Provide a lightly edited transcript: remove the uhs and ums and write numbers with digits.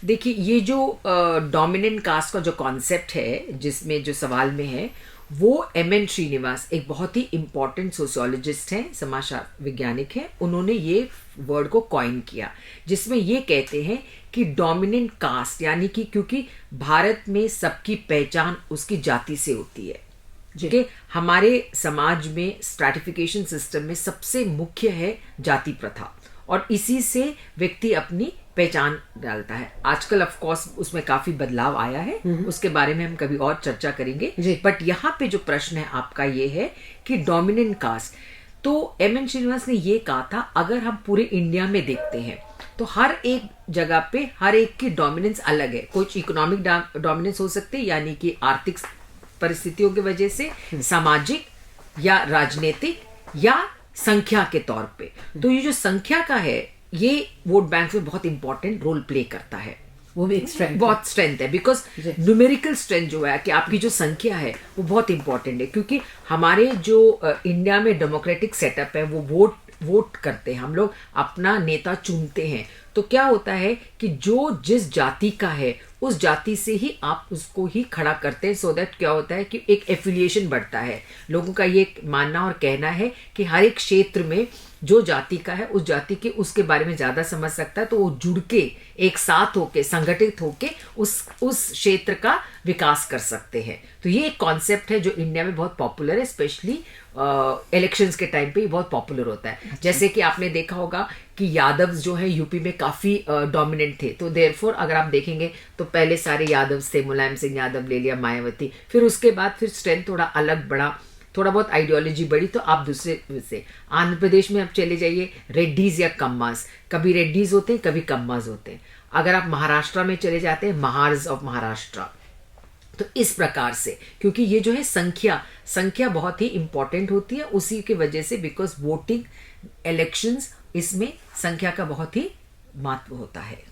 देखिए, ये जो डोमिनेंट कास्ट का जो कॉन्सेप्ट है, जिसमें जो सवाल में है, वो एम.एन. श्रीनिवास एक बहुत ही इम्पोर्टेंट सोशियोलॉजिस्ट हैं, समाजशास्त्र वैज्ञानिक हैं। उन्होंने ये वर्ड को कॉइन किया, जिसमें ये कहते हैं कि डोमिनेंट कास्ट यानी कि क्योंकि भारत में सबकी पहचान उसकी जाति से होती है, कि हमारे समाज में स्ट्रैटिफिकेशन सिस्टम में सबसे मुख्य है जाति प्रथा, और इसी से व्यक्ति अपनी पहचान डालता है। आजकल ऑफ कोर्स उसमें काफी बदलाव आया है, उसके बारे में हम कभी और चर्चा करेंगे। बट यहाँ पे जो प्रश्न है आपका ये है कि डोमिनेंट कास्ट, तो एम.एन. श्रीनिवास ने ये कहा था, अगर हम पूरे इंडिया में देखते हैं तो हर एक जगह पे हर एक की डोमिनेंस अलग है। कुछ इकोनॉमिक डोमिनेंस हो सकती है, यानी कि आर्थिक परिस्थितियों की वजह से, सामाजिक या राजनीतिक या संख्या के तौर पे। तो ये जो संख्या का है, ये वोट बैंक में बहुत इंपॉर्टेंट रोल प्ले करता है। वो भी एक स्ट्रेंथ, बहुत स्ट्रेंथ है, बिकॉज न्यूमेरिकल स्ट्रेंथ जो है कि आपकी जो संख्या है वो बहुत इंपॉर्टेंट है। क्योंकि हमारे जो इंडिया में डेमोक्रेटिक सेटअप है, वो वोट करते हैं, हम लोग अपना नेता चुनते हैं। तो क्या होता है कि जो जिस जाति का है उस जाति से ही आप उसको ही खड़ा करते हैं। सो दैट क्या होता है कि एक एफिलिएशन बढ़ता है। लोगों का ये मानना और कहना है कि हर एक क्षेत्र में जो जाति का है, उस जाति के उसके बारे में ज्यादा समझ सकता है, तो वो जुड़ के एक साथ होके संगठित होके उस क्षेत्र का विकास कर सकते हैं। तो ये एक कॉन्सेप्ट है जो इंडिया में बहुत पॉपुलर है, स्पेशली इलेक्शंस के टाइम पे ये बहुत पॉपुलर होता है। जैसे कि आपने देखा होगा कि यादव जो है यूपी में काफी डोमिनेंट थे, तो देयरफॉर अगर आप देखेंगे तो पहले सारे यादव थे, मुलायम सिंह यादव ले लिया, मायावती, फिर उसके बाद फिर स्ट्रेंथ थोड़ा अलग बढ़ा, थोड़ा बहुत आइडियोलॉजी बढ़ी, तो आप दूसरे से आंध्र प्रदेश में आप चले जाइए, रेड्डीज या कम्मास, कभी रेड्डीज होते हैं कभी कम्मास होते हैं। अगर आप महाराष्ट्र में चले जाते हैं, महार्स ऑफ महाराष्ट्र। तो इस प्रकार से, क्योंकि ये जो है संख्या बहुत ही इंपॉर्टेंट होती है, उसी की वजह से, बिकॉज वोटिंग इलेक्शंस, इसमें संख्या का बहुत ही महत्व होता है।